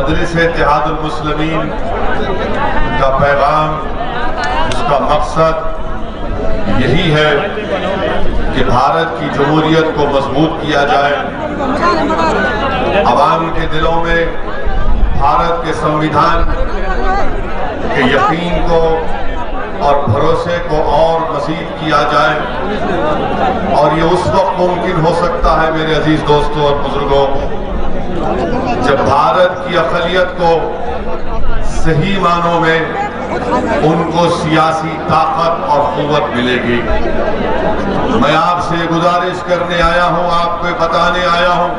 मजलिस-ए-इत्तेहादुल मुस्लिमीन का पैगाम, उसका मकसद यही है कि भारत की जमहूरियत को मजबूत किया जाए, अवाम के दिलों में भारत के संविधान के यकीन को और भरोसे को और मज़ीद किया जाए। और ये उस वक्त मुमकिन हो सकता है मेरे अजीज दोस्तों और बुजुर्गों, जब भारत की अक़लियत को सही मानों में उनको सियासी ताकत और क़ुव्वत मिलेगी। मैं आपसे गुजारिश करने आया हूँ, आपको बताने आया हूँ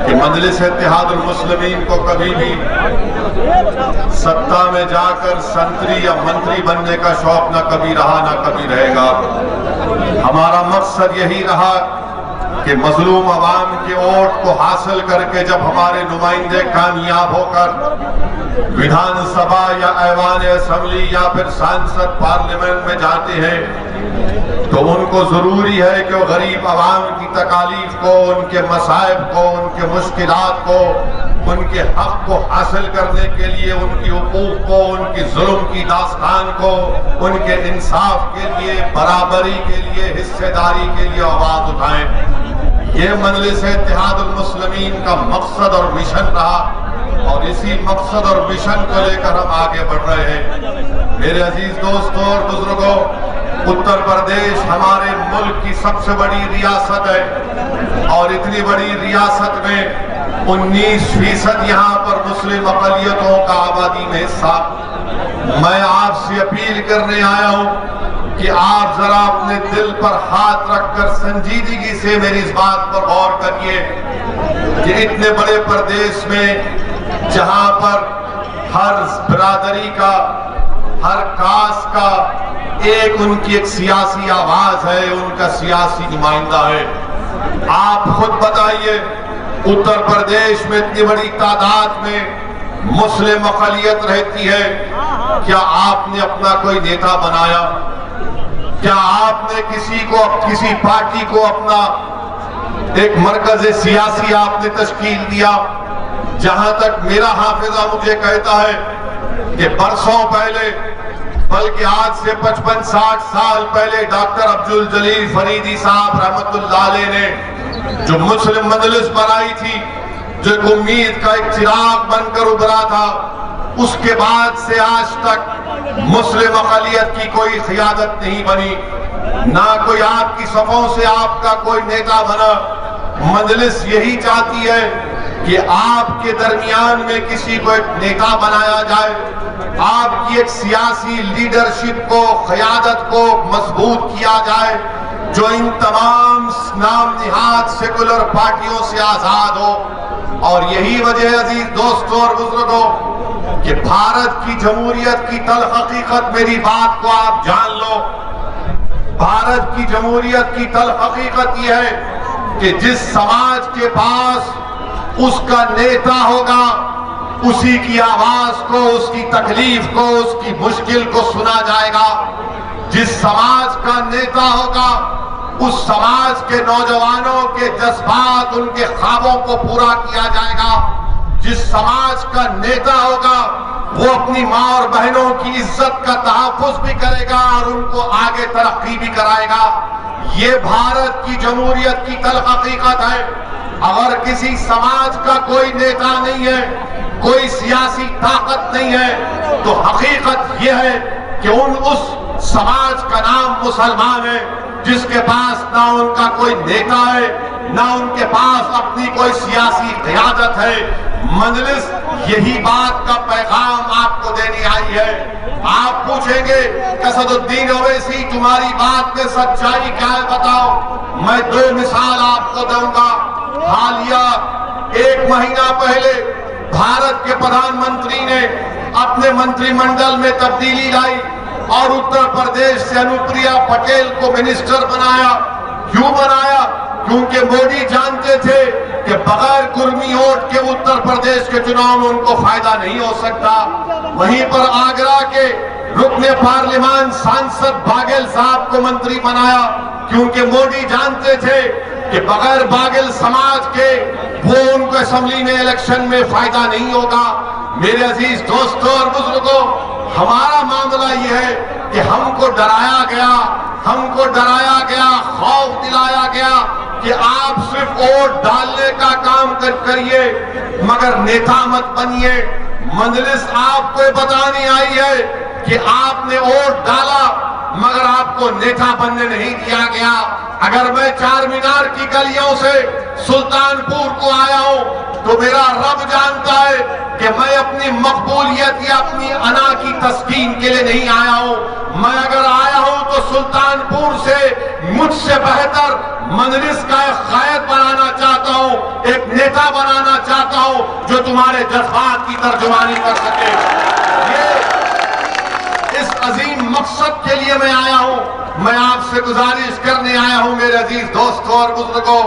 कि मजलिस-ए-इत्तेहादुल मुस्लिमीन को कभी भी सत्ता में जाकर संतरी या मंत्री बनने का शौक न कभी रहा न कभी रहेगा। हमारा मकसद यही रहा कि मजलूम अवाम के वोट को हासिल करके जब हमारे नुमाइंदे कामयाब होकर विधानसभा या ऐवान असेंबली या फिर सांसद पार्लियामेंट में जाते हैं तो उनको जरूरी है कि वो गरीब अवाम की तकालीफ को, उनके मसाइब को, उनके मुश्किलात को, उनके हक को हासिल करने के लिए, उनकी हुकूक को, उनकी जुल्म की दास्तान को, उनके इंसाफ के लिए, बराबरी के लिए, हिस्सेदारी के लिए आवाज उठाएं। ये मजलिस-ए-इत्तेहादुल मुस्लिमीन का मकसद और मिशन रहा और इसी मकसद और मिशन को लेकर हम आगे बढ़ रहे हैं। मेरे अजीज दोस्तों और बुजुर्गों, उत्तर प्रदेश हमारे मुल्क की सबसे बड़ी रियासत है और इतनी बड़ी रियासत में 19% यहाँ पर मुस्लिम अक़लियतों का आबादी में हिस्सा। मैं आपसे अपील करने आया हूँ कि आप जरा अपने दिल पर हाथ रखकर संजीदगी से मेरी इस बात पर गौर करिए कि इतने बड़े प्रदेश में जहाँ पर हर बिरादरी का, हर कास्ट का एक उनकी एक सियासी आवाज है, उनका सियासी नुमाइंदा है। आप खुद बताइए, उत्तर प्रदेश में इतनी बड़ी तादाद में मुस्लिम अक़लियत रहती है, क्या आपने अपना कोई नेता बनाया? क्या आपने किसी पार्टी को अपना एक मरकज़ सियासी आपने तश्कील दिया? जहां तक मेरा हाफिजा मुझे कहता है कि बरसों पहले, बल्कि आज से 55-60 साल पहले डॉक्टर अब्दुल जलील फरीदी साहब रहमतुल्लाह अलैह ने जो मुस्लिम मजलिस बनाई थी, जो एक उम्मीद का एक चिराग बनकर उभरा था, उसके बाद से आज तक मुस्लिम अक़लियत की कोई क़ियादत नहीं बनी, ना कोई आपकी सफ़ों से आपका कोई नेता बना। मजलिस यही चाहती है कि आपके दरमियान में किसी को एक नेता बनाया जाए, आपकी एक सियासी लीडरशिप को, क़यादत को मजबूत किया जाए, जो इन तमाम नाम निहाद सेकुलर पार्टियों से आजाद हो। और यही वजह अजीज दोस्तों और बुजुर्गों कि भारत की जमहूरियत की तल हकीकत, मेरी बात को आप जान लो, भारत की जमहूरियत की तल हकीकत यह है कि जिस समाज के पास उसका नेता होगा, उसी की आवाज को, उसकी तकलीफ को, उसकी मुश्किल को सुना जाएगा। जिस समाज का नेता होगा, उस समाज के नौजवानों के जज्बात, उनके ख्वाबों को पूरा किया जाएगा। जिस समाज का नेता होगा, वो अपनी माँ और बहनों की इज्जत का तहफ़्फ़ुज़ भी करेगा और उनको आगे तरक्की भी कराएगा। ये भारत की जमहूरियत की तल हकीकत है। अगर किसी समाज का कोई नेता नहीं है, कोई सियासी ताकत नहीं है, तो हकीकत यह है कि उस समाज का नाम मुसलमान है, जिसके पास ना उनका कोई नेता है, ना उनके पास अपनी कोई सियासी क़यादत है। मजलिस यही बात का पैगाम आपको देने आई है। आप पूछेंगे कसदुद्दीन ओवैसी, तुम्हारी बात में सच्चाई क्या है, बताओ। मैं 2 मिसाल आपको दूंगा। हालिया 1 महीना पहले भारत के प्रधानमंत्री ने अपने मंत्रिमंडल में तब्दीली लाई और उत्तर प्रदेश से अनुप्रिया पटेल को मिनिस्टर बनाया। क्यों बनाया? क्योंकि मोदी जानते थे कि बगैर कुर्मी वोट के उत्तर प्रदेश के चुनाव में उनको फायदा नहीं हो सकता। वहीं पर आगरा के रुकने पार्लियामान सांसद बाघेल साहब को मंत्री बनाया, क्योंकि मोदी जानते थे कि बगैर बाघेल समाज के वो उनको असेंबली में इलेक्शन में फायदा नहीं होगा। मेरे अजीज दोस्तों और बुजुर्गों, हमारा मामला यह है कि हमको डराया गया, खौफ दिलाया गया कि आप सिर्फ वोट डालने का काम करिए मगर नेता मत बनिए। मजलिस आपको बताने आई है कि आपने वोट डाला मगर आपको नेता बनने नहीं दिया गया। अगर मैं चार मीनार की गलियों से सुल्तानपुर को आया हूं तो मेरा रब जानता है कि मैं अपनी मकबूलियत या अपनी अना की तस्कीन के लिए नहीं आया हूं। मैं अगर आया हूं तो सुल्तानपुर से मुझसे बेहतर मजलिस का एक कायद बनाना चाहता हूं, एक नेता बनाना चाहता हूं जो तुम्हारे जज्बात की तर्जुमानी कर सके। इस अजीम मकसद के लिए मैं आया हूं। मैं आपसे गुजारिश करने आया हूं मेरे अजीज दोस्तों और बुजुर्गों,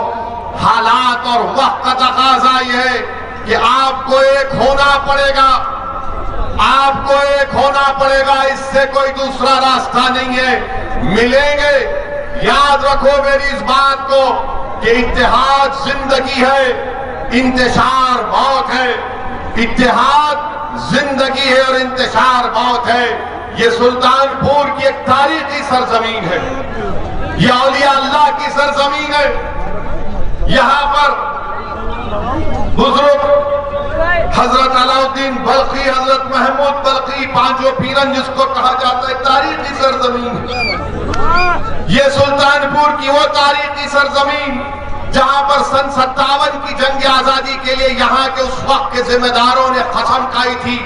हालात और वक्त का तकाजा यह है कि आपको एक होना पड़ेगा, इससे कोई दूसरा रास्ता नहीं है। मिलेंगे, याद रखो मेरी इस बात को कि इत्तेहाद जिंदगी है, इंतशार मौत है। इत्तेहाद जिंदगी है और इंतशार मौत है। ये सुल्तानपुर की एक तारीखी सरजमीन है, ये औलिया अल्लाह की सरजमीन है। यहां पर बुजुर्ग हजरत अलाउद्दीन बल्खी, हजरत महमूद बल्खी, पांचों पीरन जिसको कहा जाता है, तारीखी सरजमीन है। ये सुल्तानपुर की वो तारीखी सरजमीन जहां पर सन 57 की जंग आजादी के लिए यहां के उस वक्त के जिम्मेदारों ने कसम खाई थी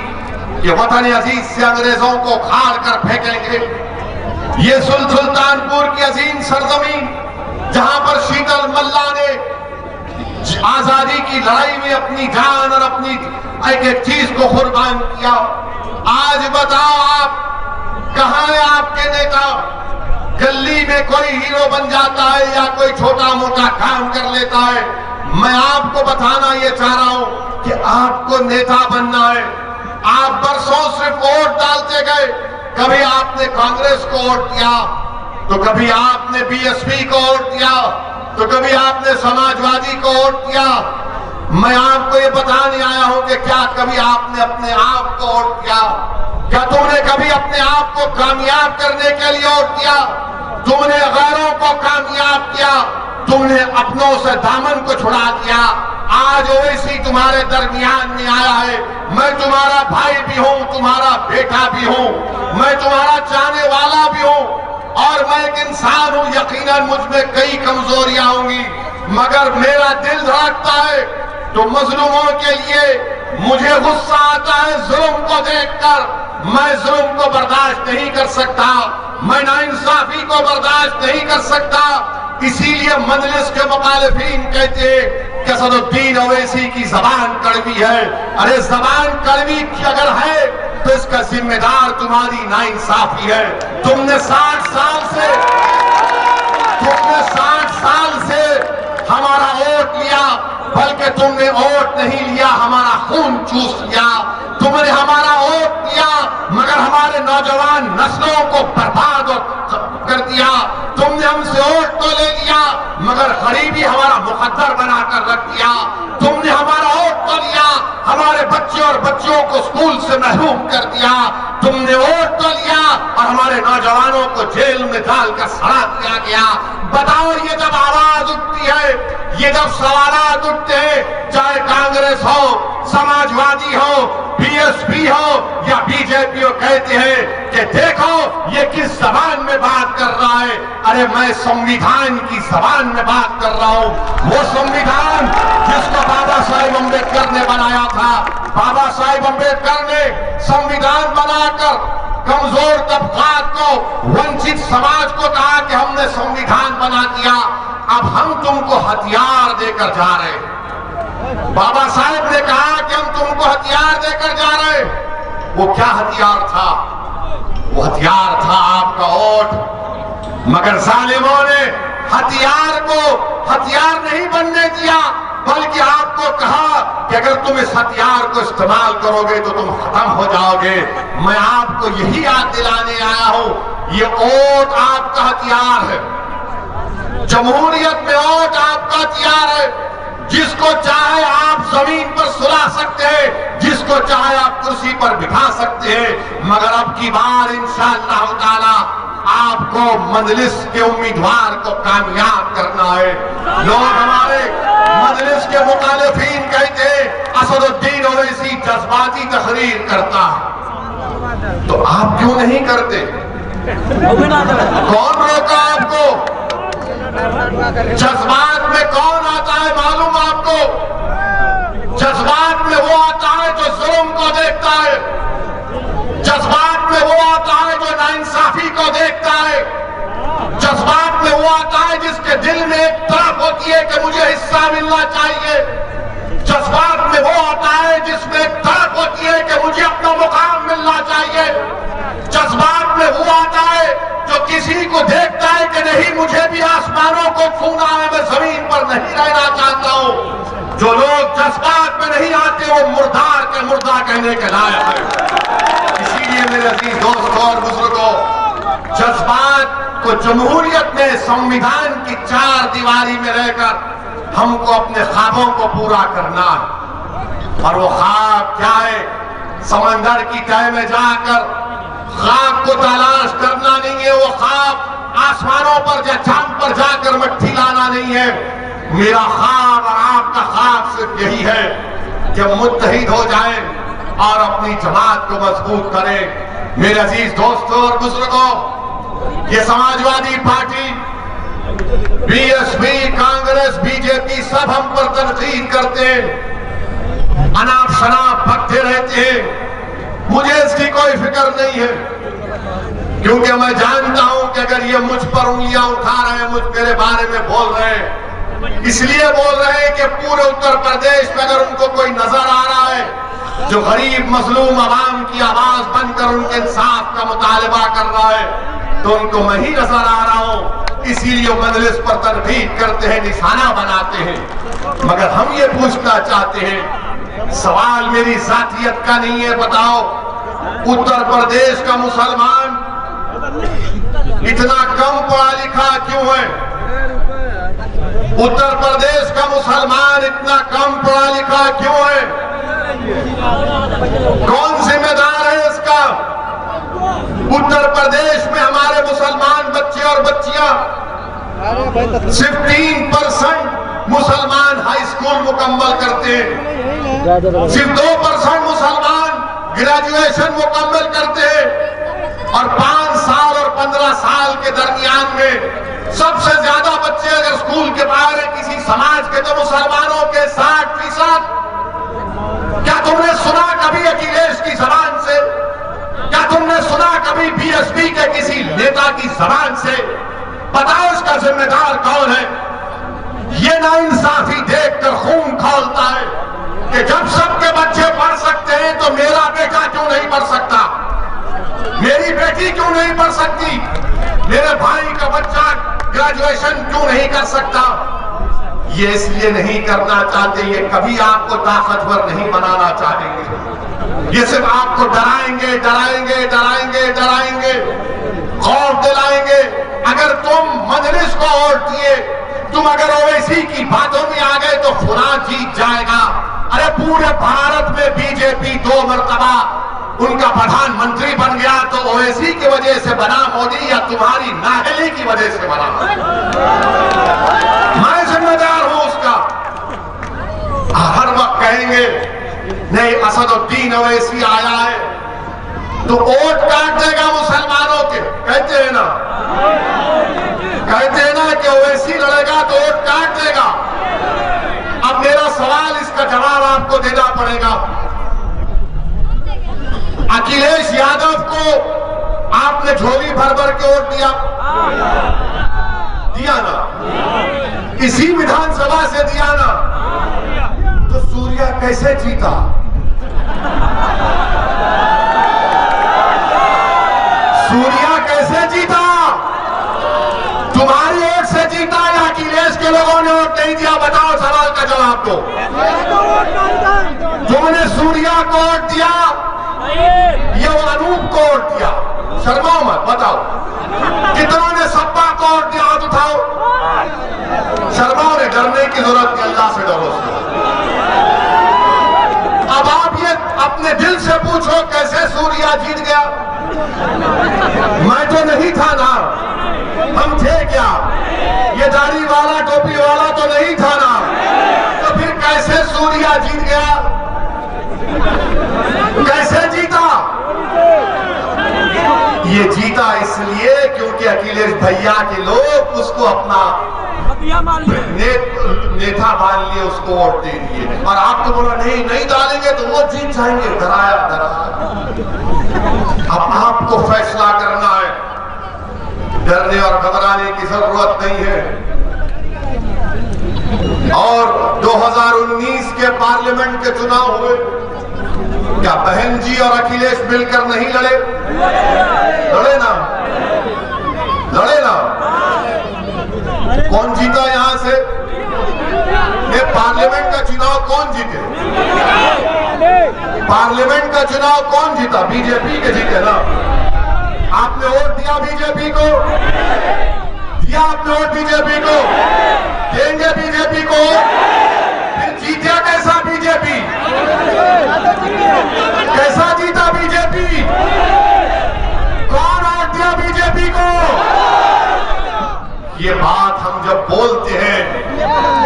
कि वतन अजीज से अंग्रेजों को उखाड़ कर फेंकेंगे। ये सुल्तानपुर की अजीम सरजमीन जहां पर शीतल मल्ला ने आजादी की लड़ाई में अपनी जान और अपनी एक एक चीज को कुर्बान किया। आज बताओ आप कहां है आपके नेता? गली में कोई हीरो बन जाता है या कोई छोटा मोटा काम कर लेता है। मैं आपको बताना ये चाह रहा हूं कि आपको नेता बनना है। आप बरसों सिर्फ वोट डालते गए, कभी आपने कांग्रेस को वोट दिया तो कभी आपने बीएसपी को वोट दिया तो कभी आपने समाजवादी को वोट दिया। मैं आपको ये बताने आया हूं कि क्या कभी आपने अपने आप को वोट दिया? क्या तुमने कभी अपने आप को कामयाब करने के लिए वोट दिया? तुमने गैरों को कामयाब किया, तुमने अपनों से दामन को छुड़ा दिया। आज ओवैसी तुम्हारे दरमियान में आया है। मैं तुम्हारा भाई भी हूं, तुम्हारा बेटा भी हूं, मैं तुम्हारा चाहने वाला भी हूं और मैं एक इंसान हूं। यकीनन मुझ में कई कमजोरियां होंगी मगर मेरा दिल धड़कता है तो मजलूमों के लिए मुझे गुस्सा आता है जुल्म को देखकर। मैं जुल्म को बर्दाश्त नहीं कर सकता, मैं नाइंसाफी को बर्दाश्त नहीं कर सकता। इसीलिए मजलिस के मुखालिफीन कहते हैं कि असदुद्दीन ओवैसी की जबान कड़वी है। अरे जबान कड़वी अगर है तो इसका जिम्मेदार तुम्हारी नाइंसाफी है। तुमने 60 साल से हमारा वोट लिया, बल्कि तुमने वोट नहीं लिया, हमारा खून चूस लिया। तुमने हमारा वोट लिया मगर हमारे नौजवान नस्लों को बर्बाद कर दिया। तुमने हमसे वोट तो ले लिया मगर गरीबी हमारा मुकद्दर बनाकर रख दिया। तुमने हमारा वोट तो लिया, हमारे बच्चे और बच्चियों को स्कूल से महरूम कर दिया। तुमने वोट तो लिया और हमारे नौजवानों को जेल में डालकर सड़ा दिया गया। बताओ, ये जब आवाज उठती है, ये जब सवालात उठते हैं, चाहे कांग्रेस हो, समाजवादी हो, बीएसपी हो या बीजेपी हो, कहते हैं कि देखो ये किस जबान में बात कर रहा है। अरे मैं संविधान की जबान में बात कर रहा हूं। वो संविधान जिसको बाबा साहेब अम्बेडकर ने बनाया था। बाबा साहेब अम्बेडकर ने संविधान बनाकर कमजोर तबकात को, वंचित समाज को कहा कि हमने संविधान बना दिया, अब हम तुमको हथियार देकर जा रहे हैं। बाबा साहेब ने कहा कि हम तुमको हथियार देकर जा रहे हैं। वो क्या हथियार था? वो हथियार था आपका वोट। मगर जालिमों ने हथियार को हथियार नहीं बनने दिया, बल्कि आपको कहा कि अगर तुम इस हथियार को इस्तेमाल करोगे तो तुम खत्म हो जाओगे। मैं आपको यही याद दिलाने आया हूं, ये वोट आपका हथियार है। जमहूरियत में वोट आपका हथियार है। जिसको चाहे आप जमीन पर सुला सकते हैं, जिसको चाहे आप कुर्सी पर बिठा सकते हैं, मगर अब की बार इंशाअल्लाह ताला आपको मजलिस के उम्मीदवार को कामयाब करना है। लोग हमारे मजलिस के मुखालिफिन कहते हैं असदुद्दीन ओवैसी जज्बाती तकरीर करता है, तो आप क्यों नहीं करते? कौन रोका आपको? जज्बात में कौन आता है मालूम आपको? जज्बात में वो आता है जो जुल्म को देखता है, जज्बात में वो आता है जो नाइंसाफी को देखता है, जज्बात में वो आता है जिसके दिल में एक तड़प होती है कि मुझे हिस्सा मिलना चाहिए, जज्बात में वो आता है जिसमें एक तड़प होती है कि मुझे अपना मुकाम मिलना चाहिए, जज्बात में वो आता है जो किसी को देखता है कि नहीं मुझे भी आसमानों को छूना है, मैं जमीन पर नहीं रहना चाहता हूं। जो लोग जज्बात में नहीं आते वो मुर्दार के मुर्दा कहने के लायक है। इसीलिए मेरे अजीज दोस्तों और बुजुर्गों, जज्बात को जमहूरियत में संविधान की चार दीवारी में रहकर हमको अपने ख्वाबों को पूरा करना है। और वो ख्वाब क्या है? समंदर की तह में जाकर ख्वाब को तलाश करना नहीं है, वो ख्वाब आसमानों पर या चांद पर जाकर मट्टी लाना नहीं है। मेरा ख्वाब और आपका ख्वाब सिर्फ यही है कि मुत्तहिद हो जाए और अपनी जमात को मजबूत करें। मेरे अजीज दोस्तों और बुजुर्गों, ये Samajwadi party, BSP, Congress, BJP सब हम पर तनकीद करते हैं, अनाप शनाप भगते रहते हैं। मुझे इसकी कोई फिक्र नहीं है, क्योंकि मैं जानता हूं कि अगर ये मुझ पर उंगलियां उठा रहे हैं, मुझ मेरे बारे में बोल रहे हैं, इसलिए बोल रहे हैं कि पूरे उत्तर प्रदेश में अगर उनको कोई नजर आ रहा है जो गरीब मजलूम आवाम की आवाज बनकर उनके इंसाफ का मुतालबा कर रहा है, तो उनको मैं ही नजर आ रहा हूं। इसीलिए मजलिस पर तनकीद करते हैं, निशाना बनाते हैं। मगर हम ये पूछना चाहते हैं, सवाल मेरी जातियत का नहीं है, बताओ उत्तर प्रदेश का मुसलमान इतना कम पढ़ा लिखा क्यों है? उत्तर प्रदेश का मुसलमान इतना कम पढ़ा लिखा क्यों है? कौन जिम्मेदार है इसका? उत्तर प्रदेश में हमारे मुसलमान बच्चे और बच्चियां सिर्फ 3% मुसलमान हाई स्कूल मुकम्मल करते हैं, सिर्फ 2% मुसलमान ग्रेजुएशन मुकम्मल करते हैं, और 5 साल और 15 साल के दरमियान में सबसे ज्यादा बच्चे अगर स्कूल के बाहर है किसी समाज के तो मुसलमानों के 60%। क्या तुमने सुना कभी अखिलेश की जबान से? क्या तुमने सुना कभी बीएसपी के किसी नेता की जबान से? बताओ इसका जिम्मेदार कौन है? ये नाइंसाफी देखकर खून खौलता है कि जब सबके बच्चे पढ़ सकते हैं तो मेरा बेटा क्यों नहीं पढ़ सकता, मेरी बेटी क्यों नहीं पढ़ सकती, मेरे भाई का बच्चा ग्रेजुएशन क्यों नहीं कर सकता? ये इसलिए नहीं करना चाहते, ये कभी आपको ताकतवर नहीं बनाना चाहेंगे। ये सिर्फ आपको डराएंगे डराएंगे डराएंगे डराएंगे, खौफ दिलाएंगे। अगर तुम मजलिस को वोट दिए, तुम अगर ओवैसी की बातों में आ गए तो खुदा जीत जाएगा। अरे पूरे भारत में बीजेपी 2 मरतबा उनका प्रधानमंत्री बन गया तो ओवैसी की वजह से बना मोदी या तुम्हारी नाहली की वजह से बना? मैं जिम्मेदार हूं उसका। हर वक्त कहेंगे नहीं असदुद्दीन ओवैसी आया है तो वोट काट देगा मुसलमानों के, कहते हैं ना, कहते हैं ना कि ओवैसी लड़ेगा तो वोट काट देगा। अब मेरा सवाल, इसका जवाब आपको देना पड़ेगा। अखिलेश यादव को आपने झोली भर भर के वोट दिया ना, इसी विधानसभा से दिया ना, तो सूर्या कैसे जीता? सूर्या कैसे जीता? तुम्हारी वोट से जीता या अखिलेश के लोगों ने वोट नहीं दिया? बताओ सवाल का जवाब दो। तुमने सूर्या को वोट दिया, ये वो अनूप को वोट दिया, शर्माओ मत, बताओ कितनों ने सपा को वोट दिया? हाथ उठाओ। शर्माओ ने, डरने की जरूरत नहीं, अल्लाह से डरो। सूर्या जीत गया? मैं तो नहीं था ना, हम थे क्या? ये दाढ़ी वाला टोपी वाला तो नहीं था ना, तो फिर कैसे सूर्या जीत गया? कैसे जीता? ये जीता इसलिए क्योंकि अखिलेश भैया के लोग उसको अपना नेता मान लिए, उसको वोट दे दिए। और आप तो बोला नहीं नहीं डालेंगे तो वो जीत जाएंगे। डराया डराया। अब आपको फैसला करना है, डरने और घबराने की जरूरत नहीं है। और 2019 के पार्लियामेंट के चुनाव हुए, क्या बहन जी और अखिलेश मिलकर नहीं लड़े? लड़े ना, लड़े ना। कौन जीता यहां से? ये पार्लियामेंट का चुनाव कौन जीते? पार्लियामेंट का चुनाव कौन जीता? बीजेपी के जीते ना। आपने वोट दिया बीजेपी को? दिया आपने वोट बीजेपी को? देंगे बीजेपी को? फिर जीता कैसा बीजेपी? कैसा जीता बीजेपी? कौन वोट दिया बीजेपी को? ये बात हम जब बोलते हैं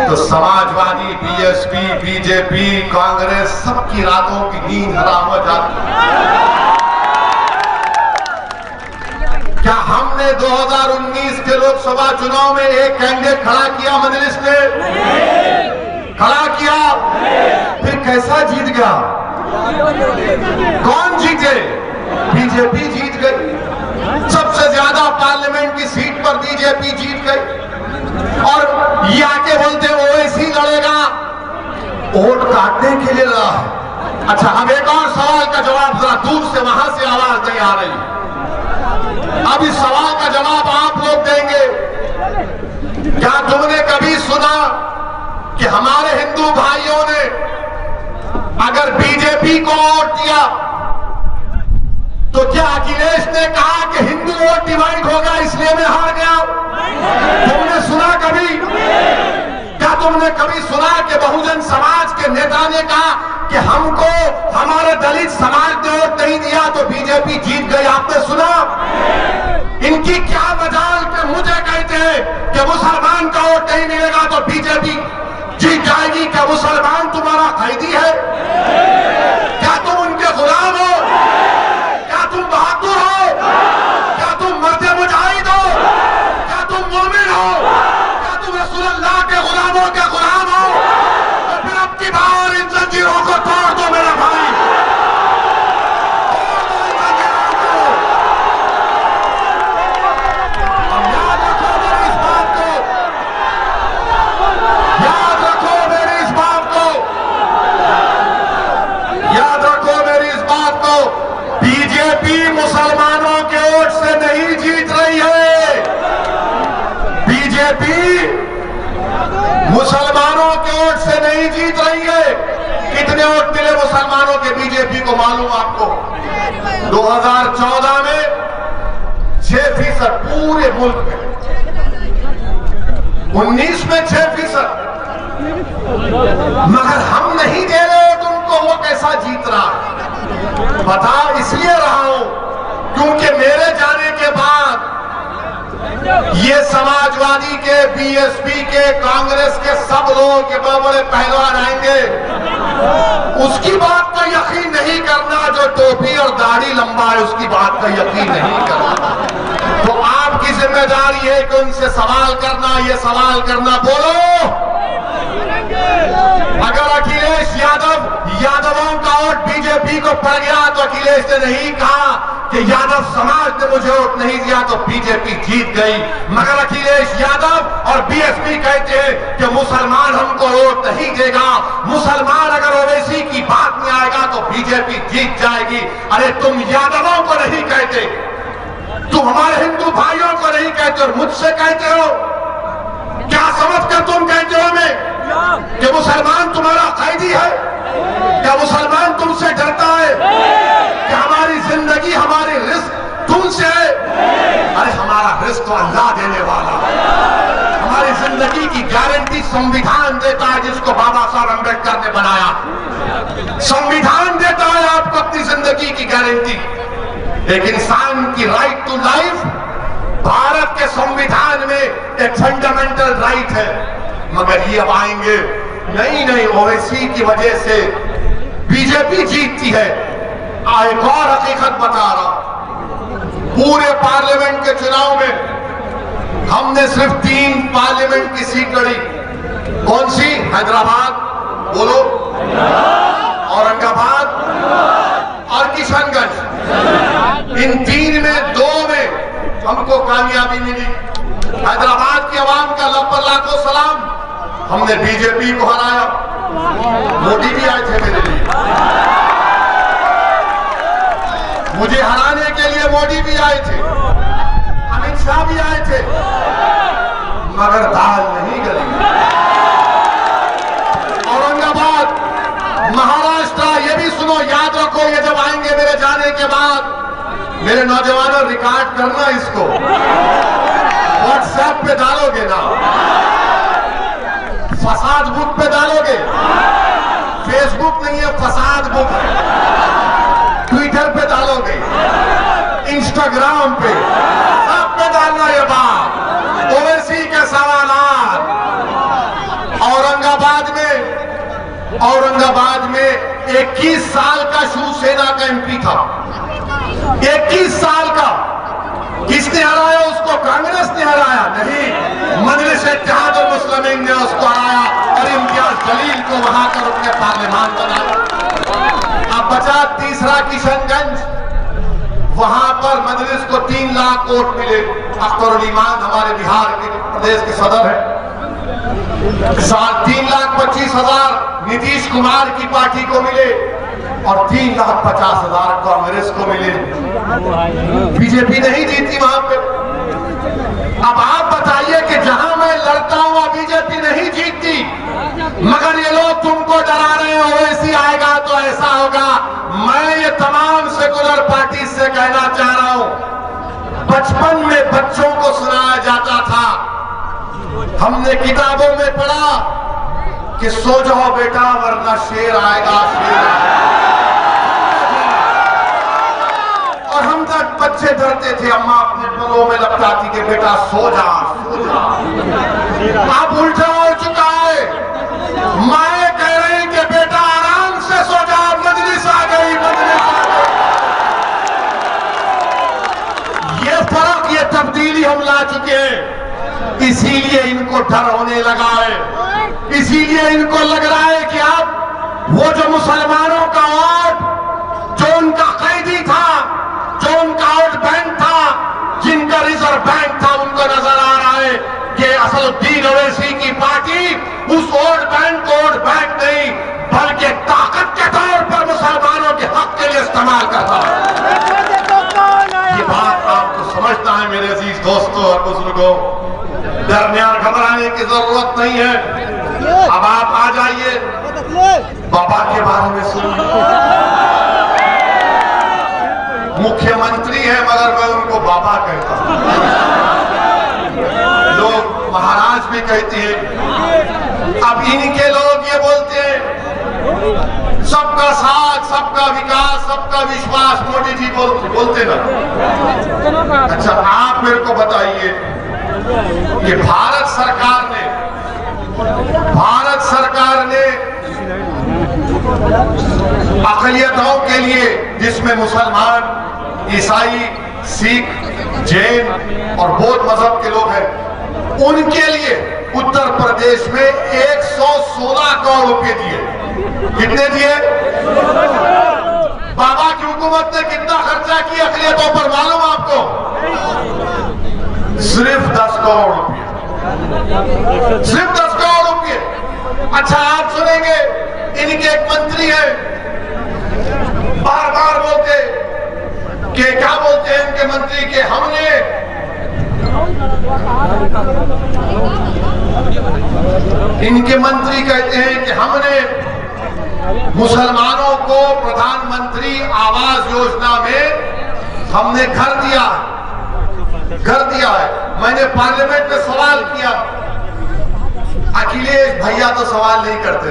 तो समाजवादी, बीएसपी, बीजेपी, कांग्रेस सबकी रातों की नींद हराम हो जाती है। क्या हमने 2019 के लोकसभा चुनाव में एक कैंडिडेट खड़ा किया? मजलिस ने खड़ा किया, फिर कैसा जीत गया? कौन जीते? बीजेपी जीत गई। सबसे ज्यादा पार्लियामेंट की सीट पर बीजेपी जीत गई। और ये आके बोलते ओवैसी लड़ेगा, वोट काटने के लिए लड़ा है। अच्छा, अब एक और सवाल का जवाब, जरा दूर से वहां से आवाज नहीं आ रही। अब इस सवाल का जवाब आप लोग देंगे। क्या तुमने कभी सुना कि हमारे हिंदू भाइयों ने अगर बीजेपी को वोट दिया तो क्या अखिलेश ने कहा कि हिंदू वोट डिवाइड होगा इसलिए मैं हार गया? तुमने सुना कभी? क्या तुमने कभी सुना कि बहुजन समाज के नेता ने कहा कि हमको हमारे दलित समाज ने वोट नहीं दिया तो बीजेपी जीत गई? आपने सुना? इनकी क्या मजाल के मुझे कहते हैं कि मुसलमान का वोट नहीं मिलेगा तो बीजेपी जीत जाएगी? क्या मुसलमान तुम्हारा कैदी है? क्या तुम उनके गुलाम हो? क्या तुम बहादुर हो? क्या तुम मर्द मुजाहिद हो? क्या तुम मोमिन हो? क्या तुम रसूलुल्लाह के गुलामों के गुलाम हो? तो फिर अब की बार इन जंजीरों को तोड़ दो मेरा भाई। बीजेपी मुसलमानों के वोट से नहीं जीत रही है। बीजेपी मुसलमानों के वोट से नहीं जीत रही है। कितने वोट मिले मुसलमानों के बीजेपी को मालूम आपको? 2014 में 6% पूरे मुल्क में, 19 में 6%। मगर हम नहीं दे रहे वोट उनको, वो कैसा जीत रहा है? बता इसलिए रहा हूं क्योंकि मेरे जाने के बाद ये समाजवादी के, बीएसपी के, कांग्रेस के सब लोग के बड़े बड़े पहलवान आएंगे। उसकी बात का यकीन नहीं करना जो टोपी और दाढ़ी लंबा है, उसकी बात का यकीन नहीं करना। तो आपकी जिम्मेदारी है कि उनसे सवाल करना, ये सवाल करना। बोलो, अगर अखिलेश यादवों का वोट बीजेपी को पड़ गया तो अखिलेश ने नहीं कहा कि यादव समाज ने मुझे वोट नहीं दिया तो बीजेपी जीत गई। मगर अखिलेश यादव और बीएसपी कहते हैं कि मुसलमान हमको वोट नहीं देगा, मुसलमान अगर ओवैसी की बात में आएगा तो बीजेपी जीत जाएगी। अरे तुम यादवों को नहीं कहते, तुम हमारे हिंदू भाइयों को नहीं कहते और मुझसे कहते हो। क्या समझकर तुम कहते हो हमें कि मुसलमान तुम्हारा कैदी है? क्या मुसलमान तुमसे डरता है? क्या हमारी जिंदगी, हमारी रिस्क तुमसे है? अरे हमारा रिस्क तो अल्लाह देने वाला है। हमारी जिंदगी की गारंटी संविधान देता है, जिसको बाबा साहब अम्बेडकर ने बनाया। संविधान देता है आपको अपनी जिंदगी की गारंटी। एक इंसान की राइट टू लाइफ भारत के संविधान में एक फंडामेंटल राइट है, मगर ये अब आएंगे नहीं ओवैसी की वजह से बीजेपी जीतती है। एक और हकीकत बता रहा हूं, पूरे पार्लियामेंट के चुनाव में हमने सिर्फ 3 पार्लियामेंट की सीट लड़ी। कौन सी? हैदराबाद, बोलो, औरंगाबाद और किशनगंज। इन 3 में 2 में हमको कामयाबी मिली। हैदराबाद की आवाम का लाखों सलाम, हमने बीजेपी को हराया। मोदी भी आए थे मेरे लिए, मुझे हराने के लिए मोदी भी आए थे, अमित शाह भी आए थे, मगर दाल नहीं गली। औरंगाबाद, महाराष्ट्र, ये भी सुनो, याद रखो, ये जब आएंगे मेरे जाने के बाद, मेरे नौजवानों रिकॉर्ड करना इसको, व्हाट्सएप पे डालोगे ना, फसाद बुक पे डालोगे, फेसबुक नहीं है, फसाद बुक है, ट्विटर पे डालोगे, इंस्टाग्राम पे, सब पे डालना ये बात, ओवैसी के सवालात। औरंगाबाद में 21 साल का शिवसेना का एमपी था, 21 साल का। किसने हराया उसको? कांग्रेस ने हराया नहीं, मजलिस-ए-इत्तेहाद और मुस्लिमीन ने उसको हराया और इम्तियाज जलील को वहां कर अपने पार्लियामान बनाया। अब बचा तीसरा किशनगंज, वहां पर मजलिस को 3 लाख वोट मिले। अख्तरुल ईमान हमारे बिहार के प्रदेश के सदर है, 3,25,000 नीतीश कुमार की पार्टी को मिले और 3,50,000 कांग्रेस को मिले। बीजेपी नहीं जीती वहां पे। अब आप बताइए कि जहां मैं लड़ता हूं वहां बीजेपी नहीं जीतती, मगर ये लोग तुमको डरा रहे हैं, ओवैसी आएगा तो ऐसा होगा। मैं ये तमाम सेकुलर पार्टी से कहना चाह रहा हूं, बचपन में बच्चों को सुनाया जाता था, हमने किताबों में पढ़ा कि सो जाओ बेटा वरना शेर आएगा, शेर आएगा। और हम तक बच्चे डरते थे, अम्मा अपने पलों में लपटाती कि बेटा सो जा, सो जा। अब उल्टा हो चुका है, माए कह रही कि बेटा आराम से सो जा, मजलिस आ गई, मजलिस आ गई। ये फर्क, ये तब्दीली हम ला चुके हैं। इसीलिए इनको डर होने लगा है, इसीलिए इनको लग रहा है कि अब वो जो मुसलमानों का वोट, जो उनका कैदी था, जो उनका वोट बैंक था, जिनका रिजर्व बैंक था, उनको नजर आ रहा है कि असदुद्दीन ओवैसी की पार्टी उस वोट बैंक को वोट बैंक नहीं बल्कि ताकत के तौर पर मुसलमानों के हक के लिए इस्तेमाल करता है। ये बात आपको समझना है मेरे अजीज दोस्तों और बुजुर्गों। डरने और घबराने की जरूरत नहीं है। अब आप आ जाइए, बाबा के बारे में सुनिए। मुख्यमंत्री है मगर मैं उनको बाबा कहता हूं, लोग महाराज भी कहते हैं। अब इनके लोग ये बोलते हैं सबका साथ, सबका विकास, सबका विश्वास, मोदी जी बोलते ना। अच्छा, आप मेरे को बताइए कि भारत सरकार ने अक़लियतों के लिए, जिसमें मुसलमान, ईसाई, सिख, जैन और बौद्ध मजहब के लोग हैं, उनके लिए उत्तर प्रदेश में 116 करोड़ रुपए दिए। कितने दिए? बाबा की हुकूमत ने कितना खर्चा किया अक़लियतों पर मालूम आपको? सिर्फ 10 करोड़ रुपए, सिर्फ 10 करोड़ रुपए। अच्छा, आप सुनेंगे इनके एक मंत्री हैं, बार बार बोलते कि क्या बोलते हैं इनके मंत्री के, हमने इनके मंत्री कहते हैं कि हमने मुसलमानों को प्रधानमंत्री आवास योजना में हमने घर दिया है। मैंने पार्लियामेंट में सवाल किया, अखिलेश भैया तो सवाल नहीं करते,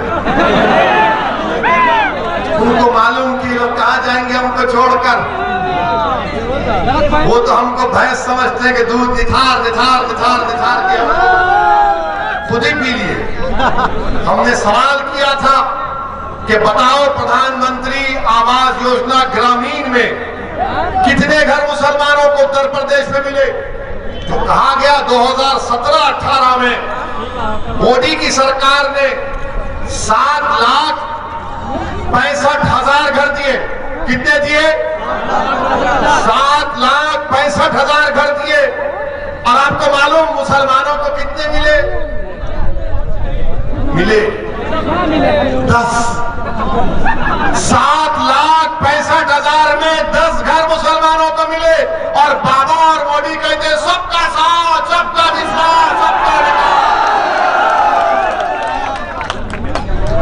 उनको मालूम कि लोग कहां जाएंगे हमको छोड़कर। वो तो हमको भैंस समझते हैं कि दूध निथार निथार निथार निथार के हम खुद ही पी लिए। हमने सवाल किया था कि बताओ प्रधानमंत्री आवास योजना ग्रामीण में कितने घर मुसलमानों को उत्तर प्रदेश में मिले? तो कहा गया 2017-18 में मोदी की सरकार ने 7,65,000 घर दिए। कितने दिए? 7,65,000 घर दिए। और आपको मालूम मुसलमानों को कितने मिले? 10। 7,65,000 में 10 घर मुसलमानों को मिले। और बाबा और मोदी कहते सबका साथ, सबका विश्वास, सबका विकास।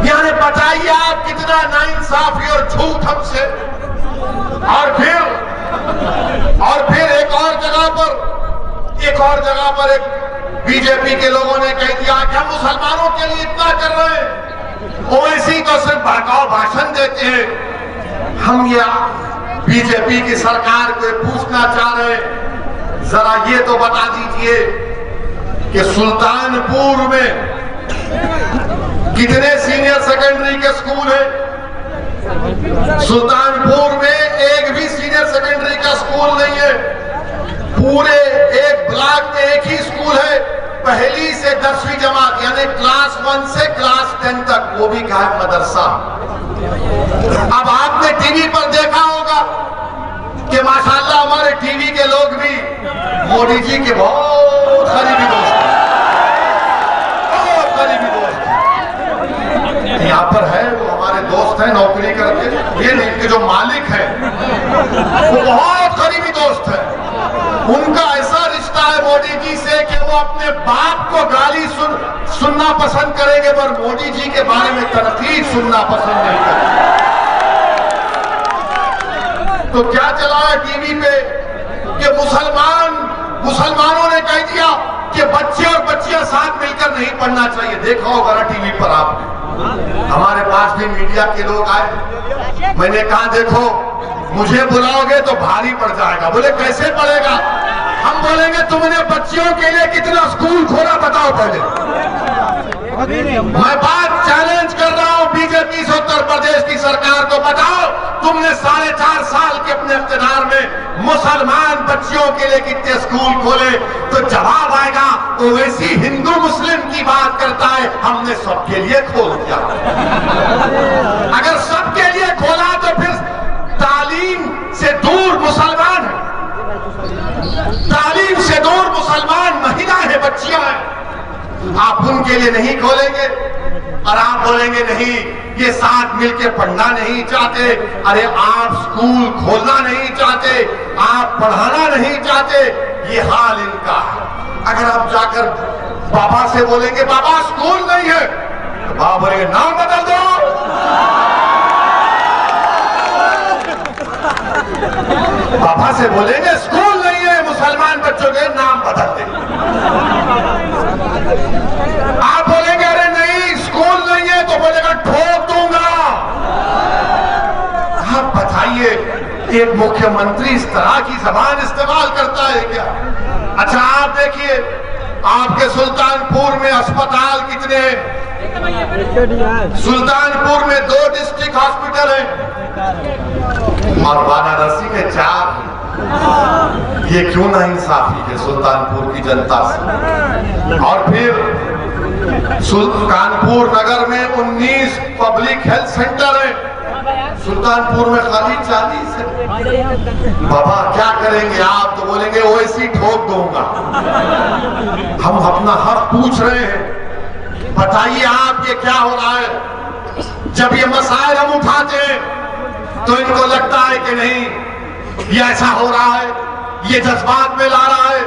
यानी बताइए आप कितना नाइंसाफी और झूठ हमसे। और फिर एक और जगह पर एक बीजेपी के लोगों ने कह दिया कि हम मुसलमानों के लिए इतना कर रहे हैं, ओवैसी तो सिर्फ भड़काऊ भाषण देते हैं। हम ये बीजेपी की सरकार को पूछना चाह रहे हैं, जरा ये तो बता दीजिए कि सुल्तानपुर में कितने सीनियर सेकेंडरी के स्कूल हैं? सुल्तानपुर में एक भी सीनियर सेकेंडरी का स्कूल नहीं है। पूरे एक ब्लॉक में एक ही स्कूल है, पहली से 10वीं जमात, यानी क्लास 1 से क्लास 10 तक, वो भी कहा मदरसा। अब आपने टीवी पर देखा होगा कि माशाल्लाह हमारे टीवी के लोग भी मोदी जी के बहुत करीबी दोस्त हैं, बहुत करीबी दोस्त हैं। यहाँ पर है वो हमारे दोस्त हैं नौकरी करके, ये नहीं कि जो मालिक है वो बहुत करीबी दोस्त है। उनका ऐसा रिश्ता है मोदी जी से कि वो अपने बाप को गाली सुनना पसंद करेंगे, पर मोदी जी के बारे में तनकीद सुनना पसंद नहीं करेंगे। तो क्या चला है टीवी पे कि मुसलमानों ने कह दिया कि बच्चे और बच्चियां साथ मिलकर नहीं पढ़ना चाहिए। देखा होगा ना टीवी पर आपने। हमारे पास भी मीडिया के लोग आए, मैंने कहा देखो मुझे बुलाओगे तो भारी पड़ जाएगा। बोले कैसे पड़ेगा? हम बोलेंगे तुमने बच्चियों के लिए कितना स्कूल खोला बताओ पहले। मैं बात चैलेंज कर रहा हूं बीजेपी से उत्तर प्रदेश की सरकार को, बताओ तुमने 4.5 साल के अपने इख्तियार में मुसलमान बच्चियों के लिए कितने स्कूल खोले? तो जवाब आएगा ओवैसी हिंदू मुस्लिम की बात करता है, हमने सबके लिए खोल दिया। अगर सबके लिए खोला तो फिर तालीम से दूर मुसलमान है, तालीम से दूर मुसलमान महिलाएं हैं, बच्चियां हैं। आप उनके लिए नहीं खोलेंगे और आप बोलेंगे नहीं ये साथ मिलके पढ़ना नहीं चाहते। अरे आप स्कूल खोलना नहीं चाहते, आप पढ़ाना नहीं चाहते, ये हाल इनका है। अगर आप जाकर बाबा से बोलेंगे बाबा स्कूल नहीं है, तो बाबा बोलेंगे नाम बदल दो। बाबा से बोलेंगे स्कूल नहीं है, मुसलमान बच्चों के नाम बदल दे। आप बोलेंगे अरे नहीं स्कूल नहीं है, तो बोलेगा ठोक दूंगा। आप बताइए एक मुख्यमंत्री इस तरह की जबान इस्तेमाल करता है क्या? अच्छा आप देखिए आपके सुल्तानपुर में अस्पताल कितने हैं? सुल्तानपुर में 2 डिस्ट्रिक्ट हॉस्पिटल हैं और वाराणसी में 4 हैं। ये क्यों ना इंसाफी है सुल्तानपुर की जनता से? और फिर सुल्तानपुर नगर में 19 पब्लिक हेल्थ सेंटर है, सुल्तानपुर में खाली 40 है। बाबा क्या करेंगे? आप तो बोलेंगे ओवैसी ठोक दूंगा। हम अपना हक पूछ रहे हैं, बताइए आप ये क्या हो रहा है? जब ये मसाइल हम उठाते हैं तो इनको लगता है कि नहीं ये ऐसा हो रहा है, ये जज्बात में ला रहा है,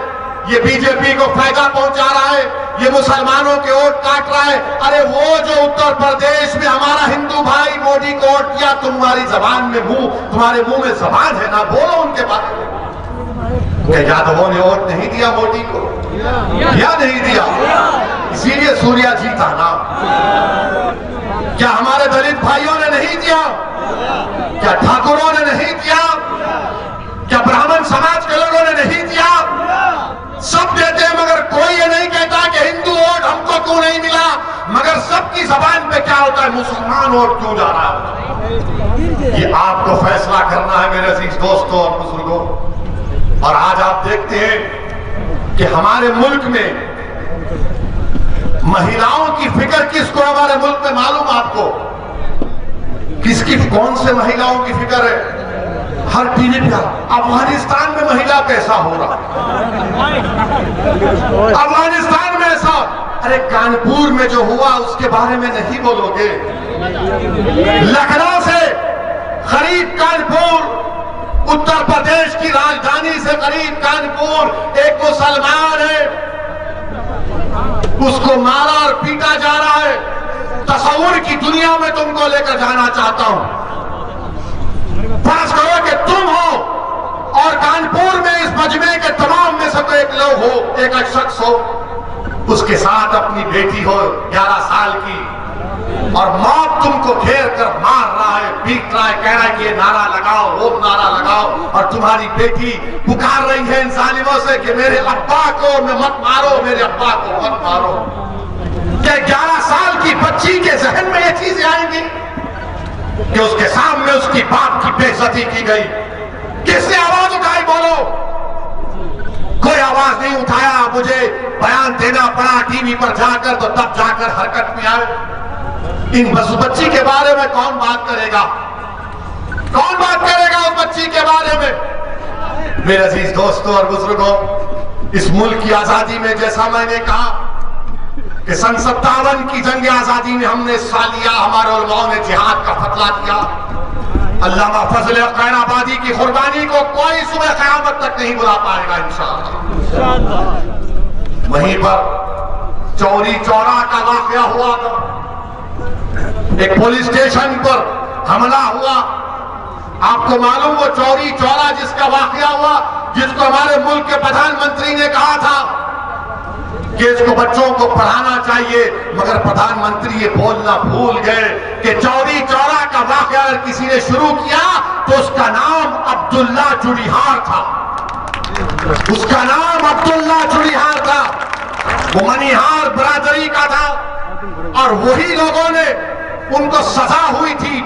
ये बीजेपी को फायदा पहुंचा रहा है, ये मुसलमानों के वोट काट रहा है। अरे वो जो उत्तर प्रदेश में हमारा हिंदू भाई मोदी को वोट किया, तुम्हारी जबान में तुम्हारे मुंह में जबान है ना, बोलो उनके बारे में। क्या यादवों ने वोट नहीं दिया मोदी को? या नहीं दिया? इसीलिए सूर्या जीता ना। क्या हमारे दलित भाइयों ने नहीं दिया? क्या ठाकुरों ने नहीं दिया? क्या ब्राह्मण समाज के लोगों ने नहीं दिया? सब देते हैं, मगर कोई ये नहीं कहता कि हिंदू वोट हमको क्यों नहीं मिला। मगर सबकी जबान पे क्या होता है? मुसलमान वोट क्यों जा रहा है? ये आपको फैसला करना है मेरे अजीज दोस्तों और बुजुर्गों। और आज आप देखते हैं कि हमारे मुल्क में महिलाओं की फिक्र किसको, हमारे मुल्क में मालूम आपको किसकी, कौन से महिलाओं की फिक्र है? हर टीवी पे अफगानिस्तान में महिला कैसा हो रहा, अफगानिस्तान में ऐसा, अरे कानपुर में जो हुआ उसके बारे में नहीं बोलोगे? लखनऊ से करीब कानपुर, उत्तर प्रदेश की राजधानी से करीब कानपुर, एक मुसलमान है, उसको मारा और पीटा जा रहा है। तस्वीर की दुनिया में तुमको लेकर जाना चाहता हूं। फर्ज करो कि तुम हो और कानपुर में इस मजमे के तमाम में से कोई एक लोग हो, एक शख्स हो, उसके साथ अपनी बेटी हो 11 साल की, और मौत तुमको घेर कर मार रहा है, पीट रहा है, कह रहा है कि ये नारा लगाओ, वो नारा लगाओ, और तुम्हारी बेटी पुकार रही है इन जालिमों से कि मेरे अब्बा को मत मारो, मेरे अब्बा को मत मारो। क्या 11 साल की बच्ची के जहन में ये चीजें आएंगी कि उसके सामने उसकी बाप की बेइज्जती की गई? किसने आवाज उठाई? बोलो। कोई आवाज नहीं उठाया। मुझे बयान देना पड़ा टीवी पर जाकर, तो तब जाकर हरकत में आए। इन बच्ची के बारे में कौन बात करेगा? कौन बात करेगा उस बच्ची के बारे में? मेरे अजीज दोस्तों और बुजुर्गों, इस मुल्क की आजादी में, जैसा मैंने कहा कि सन 57 की जंग आजादी में हमने हिस्सा लिया, हमारे उलमाओं ने जिहाद का फतला दिया। अल्लामा फजल कैराबादी की कुर्बानी को कोई सुबह क़यामत तक नहीं बुला पाएगा इंशाअल्लाह। वहीं पर चौरी चौरा का वाकया हुआ था, एक पुलिस स्टेशन पर हमला हुआ। आपको मालूम वो चौरी चौरा जिसका वाकया हुआ, जिसको हमारे मुल्क के प्रधानमंत्री ने कहा था कि इसको बच्चों को पढ़ाना चाहिए, मगर प्रधानमंत्री ये बोलना भूल गए कि चौरी चौरा का वाकया अगर किसी ने शुरू किया तो उसका नाम अब्दुल्ला चुड़ीहार था। उसका नाम अब्दुल्ला चुड़ीहार था। वो मनिहार बरादरी का था, और वही लोगों ने, उनको सजा हुई थी,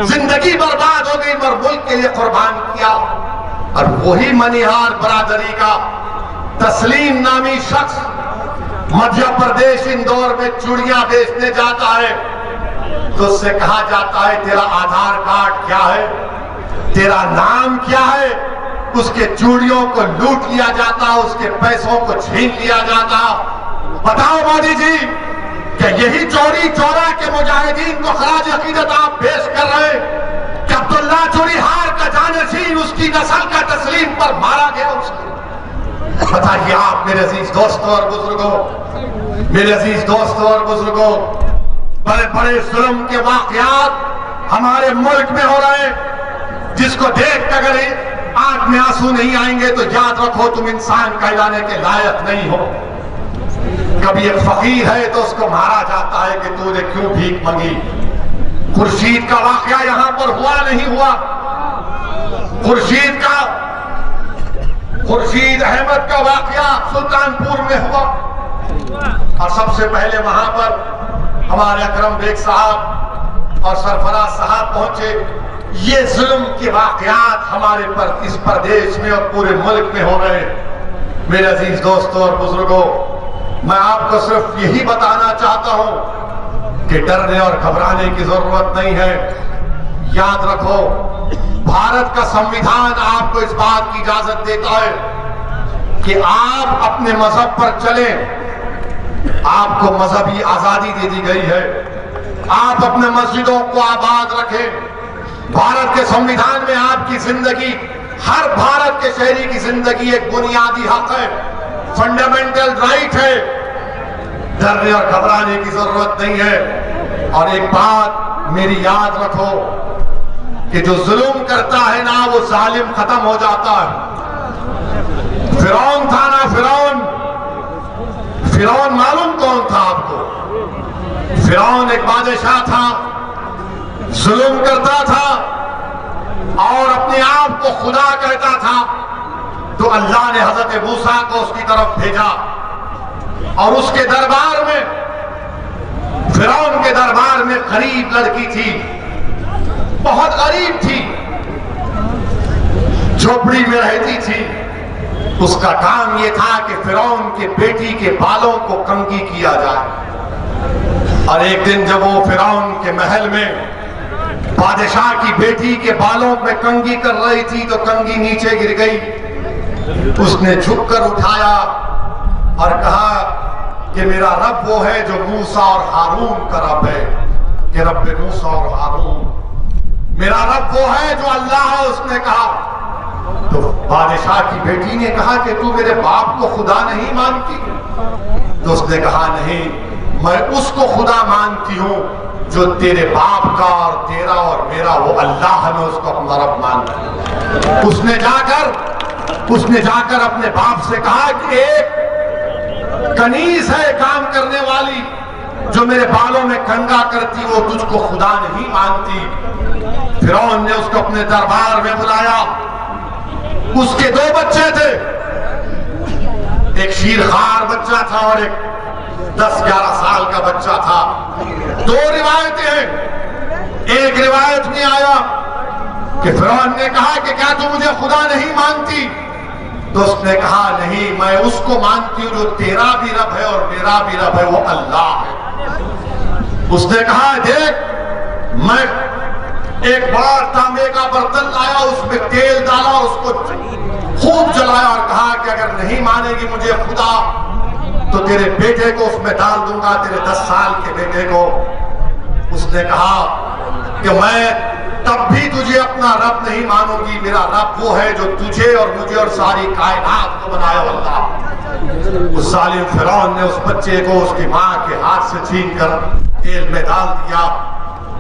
जिंदगी बर्बाद हो गई, मगर मुल्क के लिए कुर्बान किया। और वही मनिहार बरादरी का तस्लीम नामी शख्स मध्य प्रदेश इंदौर में चूड़ियां बेचने जाता है, तो उससे कहा जाता है तेरा आधार कार्ड क्या है, तेरा नाम क्या है? उसके चूड़ियों को लूट लिया जाता, उसके पैसों को छीन लिया जाता। बताओ मोदी जी, क्या यही चौरी चौरा के मुजाहिदीन को खराज अकीदत आप पेश कर रहे हैं कि अब्दुल्ला चूड़ीहार का जानशीन उसकी नस्ल का तस्लीम पर मारा गया? उसको बताइए आप मेरे अजीज दोस्तों और बुजुर्गों, मेरे अजीज दोस्तों और बुजुर्गों, बड़े बड़े जुल्म के वाकयात हमारे मुल्क में हो रहे हैं, जिसको देख कर अगर आंख में आंसू नहीं आएंगे तो याद रखो तुम इंसान कहलाने के लायक नहीं हो। कभी एक फकीर है तो उसको मारा जाता है कि तूने क्यों भीख मांगी। खुर्शीद का वाकया यहां पर हुआ नहीं हुआ? खुर्शीद अहमद का वाकया सुल्तानपुर में हुआ, और सबसे पहले वहां पर हमारे अकरम बेग साहब और सरफराज साहब पहुंचे। ये जुल्म के वाकयात हमारे पर इस प्रदेश में और पूरे मुल्क में हो रहे हैं। मेरे अजीज दोस्तों और बुजुर्गों, मैं आपको सिर्फ यही बताना चाहता हूं कि डरने और घबराने की जरूरत नहीं है। याद रखो, भारत का संविधान आपको इस बात की इजाजत देता है कि आप अपने मजहब पर चलें। आपको मजहबी आजादी दे दी गई है, आप अपने मस्जिदों को आबाद रखें। भारत के संविधान में आपकी जिंदगी, हर भारत के शहरी की जिंदगी एक बुनियादी हक है, फंडामेंटल राइट है। डरने और घबराने की जरूरत नहीं है। और एक बात मेरी याद रखो कि जो जुल्म करता है ना, वो जालिम खत्म हो जाता है। फिरौन था ना, फिरौन मालूम कौन था आपको? फिरौन एक बादशाह था, जुल्म करता था और अपने आप को खुदा कहता था तो अल्लाह ने हजरत मूसा को उसकी तरफ भेजा और उसके दरबार में, फिरौन के दरबार में गरीब लड़की थी, बहुत गरीब थी, झोपड़ी में रहती थी। उसका काम यह था कि फिरौन के बेटी के बालों को कंघी किया जाए। और एक दिन जब वो फिरौन के महल में बादशाह की बेटी के बालों में कंघी कर रही थी तो कंघी नीचे गिर गई। उसने झुककर उठाया और कहा कि मेरा रब वो है जो मूसा और हारून का रब है, कि रब मूसा और हारून, मेरा रब वो है जो अल्लाह है। उसने कहा, तो बादशाह की बेटी ने कहा कि तू मेरे बाप को खुदा नहीं मानती? तो उसने कहा नहीं, मैं उसको खुदा मानती हूं जो तेरे बाप का और तेरा और मेरा वो अल्लाह है, मैं उसको अपना रब मानती हूं। उसने जाकर अपने बाप से कहा कि एक कनीज है काम करने वाली जो मेरे बालों में कंघा करती, वो तुझको खुदा नहीं मानती। फिरौन ने उसको अपने दरबार में बुलाया। उसके 2 बच्चे थे, एक शीरखार बच्चा था और एक 10-11 साल का बच्चा था। 2 रिवायतें हैं। एक रिवायत में आया कि फिरौन ने कहा कि क्या तू मुझे खुदा नहीं मानती? तो उसने कहा नहीं, मैं उसको मानती हूं जो तेरा भी रब है और मेरा भी रब है, वो अल्लाह है। उसने कहा देख, मैं एक बड़ा तांबे का बर्तन लाया, उसमें तेल डाला और उसको खूब जलाया और कहा कि अगर नहीं मानेगी मुझे खुदा तो तेरे बेटे को उसमें डाल दूंगा, तेरे 10 साल के बेटे को। उसने कहा कि मैं तब भी तुझे अपना रब नहीं मानूंगी, मेरा रब वो है जो तुझे और मुझे और सारी कायनात को बनाया अल्लाह। उस जालिम फिरौन ने उस बच्चे को उसकी मां के हाथ से छीनकर तेल में डाल दिया।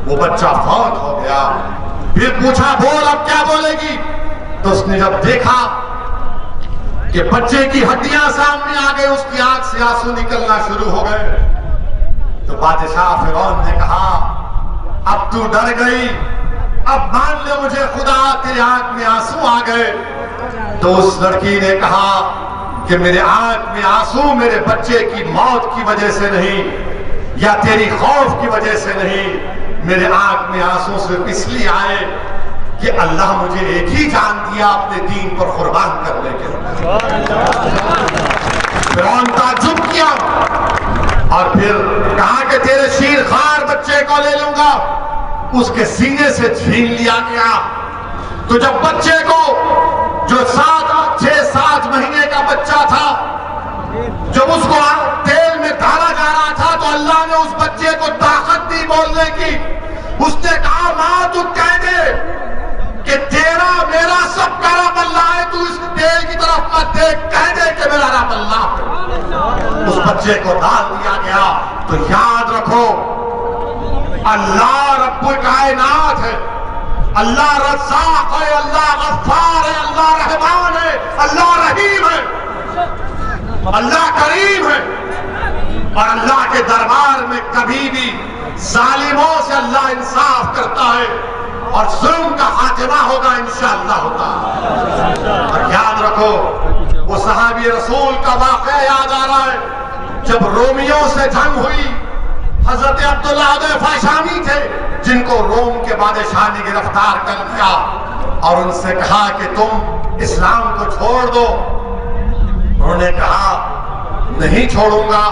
वो बच्चा फौत हो गया। फिर पूछा बोल अब क्या बोलेगी? तो उसने जब देखा कि बच्चे की हड्डियां सामने आ गई, उसकी आंख से आंसू निकलना शुरू हो गए, तो बादशाह फिरौन ने कहा अब तू डर गई, अब मान ले मुझे खुदा, तेरे आंख में आंसू आ गए। तो उस लड़की ने कहा कि मेरे आंख में आंसू मेरे बच्चे की मौत की वजह से नहीं या तेरी खौफ की वजह से नहीं, मेरे आंख में आंसू सिर्फ इसलिए आए कि अल्लाह मुझे एक ही जान दिया अपने दीन पर कुर्बान करने के लिए। फिरौन ताज्जुब किया और फिर कहा कि तेरे शीरखार बच्चे को ले लूंगा। उसके सीने से छीन लिया गया। तो जब बच्चे को, जो 6-7 महीने का बच्चा था, जब उसको तेल में डाला जा रहा था तो अल्लाह ने उस बच्चे को ताकत दी बोलने की। उसने कहा मां तू कह दे कि तेरा मेरा सबका रब अल्लाह है, तू इस तेल की तरफ मत देख, कह दे कि मेरा रब अल्लाह है। उस बच्चे को डाल दिया गया। तो याद रखो, अल्लाह रब्बुल कायनात है, अल्लाह रज़्ज़ाक़ है, अल्लाह गफ्फार है, अल्लाह रहमान है, अल्लाह रहीम है, अल्लाह करीम है। और अल्लाह के दरबार में कभी भी जालिमों से अल्लाह इंसाफ करता है और जुल्म का खात्मा होगा इंशाअल्लाह होगा। और याद रखो, वो सहाबी रसूल का वाक़या याद आ रहा है। जब रोमियों से जंग हुई, हजरत अब्दुल्लाह हुदैफा शामी थे जिनको रोम के बादशाह ने गिरफ्तार कर लिया और उनसे कहा कि तुम इस्लाम को छोड़ दो। उन्होंने कहा नहीं छोड़ूंगा।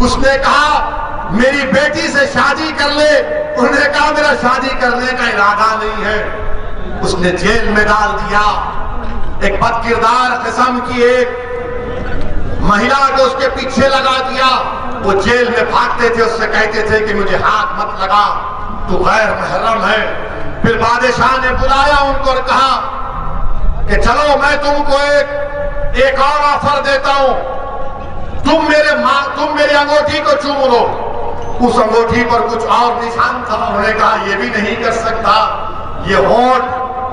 उसने कहा मेरी बेटी से शादी कर ले। उन्होंने कहा मेरा शादी करने का इरादा नहीं है। उसने जेल में डाल दिया। एक बदकिरदार किस्म की एक महिला को उसके पीछे लगा दिया। वो जेल में भागते थे, उससे कहते थे कि मुझे हाथ मत लगा, तू गैर महरम है। फिर बादशाह ने बुलाया उनको और कहा कि चलो मैं तुमको एक और ऑफर देता हूं, तुम मेरी अंगूठी को चूम लो। उस अंगूठी पर कुछ और निशान था। उन्होंने कहा यह भी नहीं कर सकता। ये होठ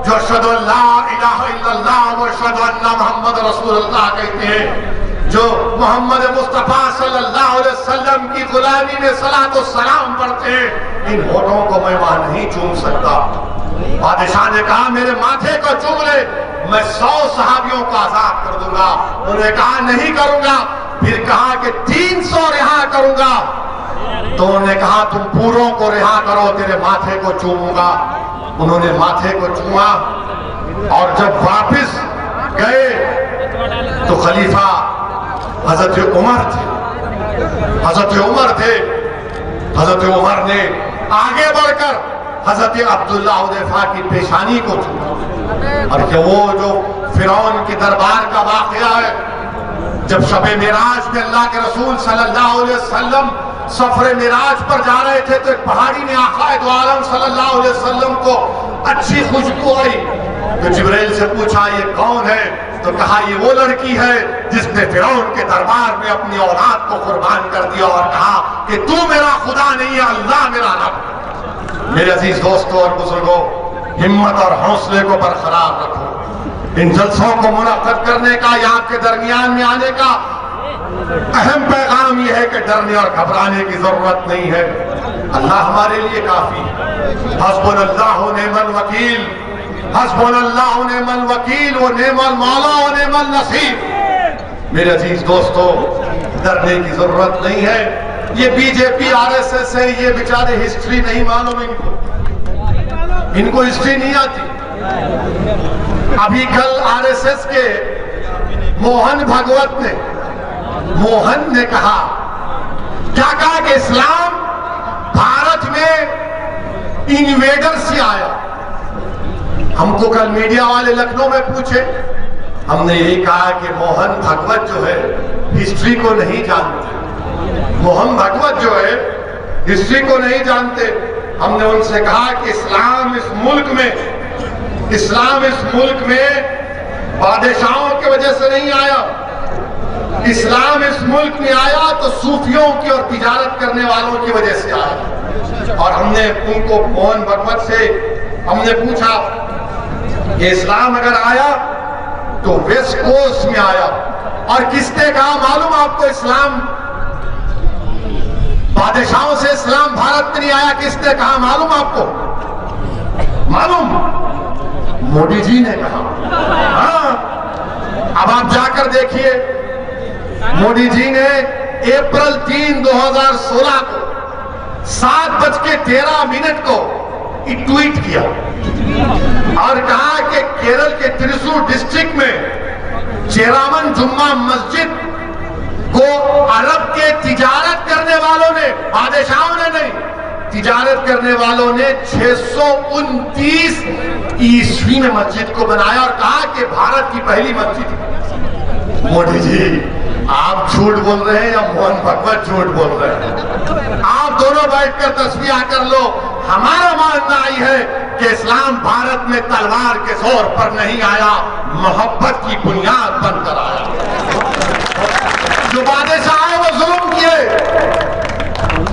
जो अशहदु अल्ला इलाहा इल्लल्लाह व अशहदु अन्ना मुहम्मद रसूलुल्लाह कहते हैं, जो मोहम्मद मुस्तफा सल्लल्लाहु अलैहि वसल्लम की गुलामी में सलातो सलाम पढ़ते हैं, इन होठों को मैं वहां नहीं चूम सकता। बादशाह ने कहा मेरे माथे को चूम ले, मैं 100 सहाबियों को आजाद कर दूंगा। उन्होंने कहा नहीं करूंगा। फिर कहा कि 300 रिहा करूंगा। तो उन्होंने कहा तुम पूरों को रिहा करो, तेरे माथे को चूमूंगा। उन्होंने माथे को चूमा और जब वापस गए तो खलीफा हजरत उमर थे। हजरत उमर थे। हजरत उमर ने आगे बढ़कर हजरत अब्दुल्ला हुदैफा की पेशानी को छूआ। और क्या वो जो फिरौन के दरबार का वाकया है, जब शबे मिराज में अल्लाह के रसूल सल्लल्लाहु अलैहि वसल्लम सफरे मिराज पर जा रहे थे तो एक पहाड़ी में आका दो आलम सल्लल्लाहु अलैहि वसल्लम को अच्छी खुशबू आई। तो जिब्राइल से पूछा ये कौन है? तो कहा ये वो लड़की है जिसने फिरौन के दरबार में अपनी औलाद को कुर्बान कर दिया और कहा कि तू मेरा खुदा नहीं है, अल्लाह मेरा रब। मेरे अजीज दोस्तों और बुजुर्गों, हिम्मत और हौसले को बरकरार रखो। इन जलसों को मुनक्कद करने का या आपके दरमियान में आने का अहम पैगाम यह है कि डरने और घबराने की जरूरत नहीं है। अल्लाह हमारे लिए काफी है। हस्बुनल्लाहु व निअमल वकील, हस्बुनल्लाहु व निअमल वकील व निअमल मौला व निअमल नसीर। मेरे अजीज दोस्तों, डरने की जरूरत नहीं है। ये बीजेपी आरएसएस है, ये बेचारे हिस्ट्री नहीं मालूम इनको हिस्ट्री नहीं आती। अभी कल आरएसएस के मोहन ने कहा क्या कहा कि इस्लाम भारत में इन्वेडर से आया। हमको कल मीडिया वाले लखनऊ में पूछे, हमने यही कहा कि मोहन भागवत जो है हिस्ट्री को नहीं जानते। मोहन भागवत जो है हिस्ट्री को नहीं जानते। हमने उनसे कहा कि इस्लाम इस मुल्क में बादशाहों की वजह से नहीं आया। इस्लाम इस मुल्क में आया तो सूफियों की और तिजारत करने वालों की वजह से आया। और हमने उनको मोहन भागवत से हमने पूछा कि इस्लाम अगर आया तो वेस्ट कोस्ट में आया। और किसने कहा मालूम आपको? इस्लाम बादशाहों से इस्लाम भारत में नहीं आया। किसने कहा मालूम आपको? मालूम? मोदी जी ने कहा। हाँ, अब आप जाकर देखिए, मोदी जी ने अप्रैल 3, 2016 को 7:13 को ट्वीट किया और कहा कि केरल के त्रिशूर डिस्ट्रिक्ट में चेरामन जुम्मा मस्जिद को अरब के तिजारत करने वालों ने, बादशाहों ने नहीं, तिजारत करने वालों ने 629 ईस्वी में मस्जिद को बनाया और कहा कि भारत की पहली मस्जिद। मोदी जी आप झूठ बोल रहे हैं या मोहन भागवत झूठ बोल रहे हैं? आप दोनों बैठकर तस्वीर कर लो। हमारा मानना आई है कि इस्लाम भारत में तलवार के जोर पर नहीं आया, मोहब्बत की बुनियाद बनकर आया। जो बादशाह आए वो जुल्म किए,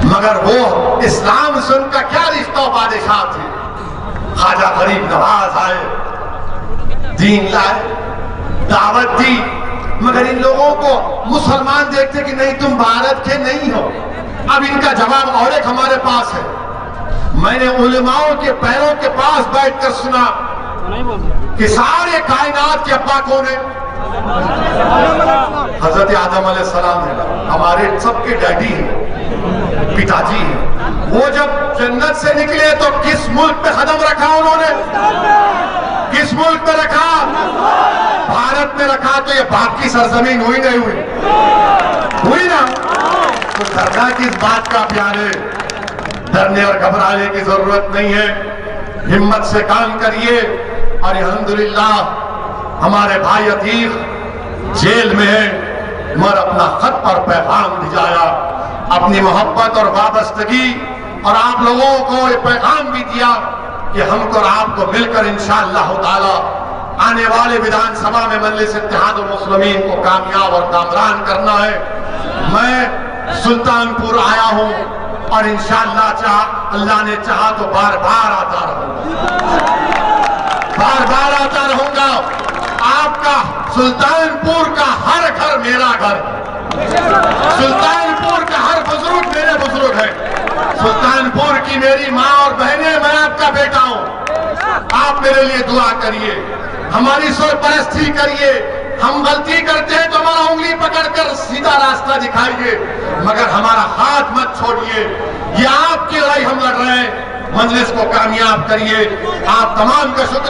मगर वो इस्लाम से उनका क्या रिश्ता? बादशाह थे। ख्वाजा गरीब नवाज आए, दीन लाए, दावत दी, मगर इन लोगों को मुसलमान देखते कि नहीं तुम भारत के नहीं हो। अब इनका जवाब और एक हमारे पास है। मैंने उलमाओं के पैरों के पास बैठकर सुना कि सारे कायनात के अब्बा कौन है? हजरत आदम अलैहिस्सलाम है, हमारे सबके डैडी हैं, पिताजी हैं। वो जब जन्नत से निकले तो किस मुल्क पे कदम रखा उन्होंने? किस मुल्क पे रखा? भारत में रखा। तो ये बाप की सरजमीन हुई नहीं हुई? हुई ना। तो डरना किस बात का प्यारे? डरने और घबराने की जरूरत नहीं है। हिम्मत से काम करिए। और अल्हम्दुलिल्लाह हमारे भाई अतीक जेल में है, मगर अपना खत और पैगाम भिजाया, अपनी मोहब्बत और वाबस्तगी, और आप लोगों को ये पैगाम भी दिया कि हमको और आपको मिलकर इंशाअल्लाह ताला आने वाले विधानसभा में मजलिस इत्तेहादुल मुस्लिमीन को कामयाब और कामरान करना है। मैं सुल्तानपुर आया हूं और इंशाअल्लाह अल्लाह ने चाहा तो बार बार आता रहूंगा, बार बार आता रहूंगा। आपका सुल्तानपुर का हर घर मेरा घर, सुल्तानपुर का हर बुजुर्ग मेरे बुजुर्ग है, सुल्तानपुर की मेरी माँ और बहनें, मैं आपका बेटा हूँ। आप मेरे लिए दुआ करिए, हमारी सरपरस्ती करिए। हम गलती करते हैं तो हमारा उंगली पकड़कर सीधा रास्ता दिखाइए, मगर हमारा हाथ मत छोड़िए। ये आपकी लड़ाई हम लड़ रहे हैं, मजलिस को कामयाब करिए। आप तमाम का शुक्रिया।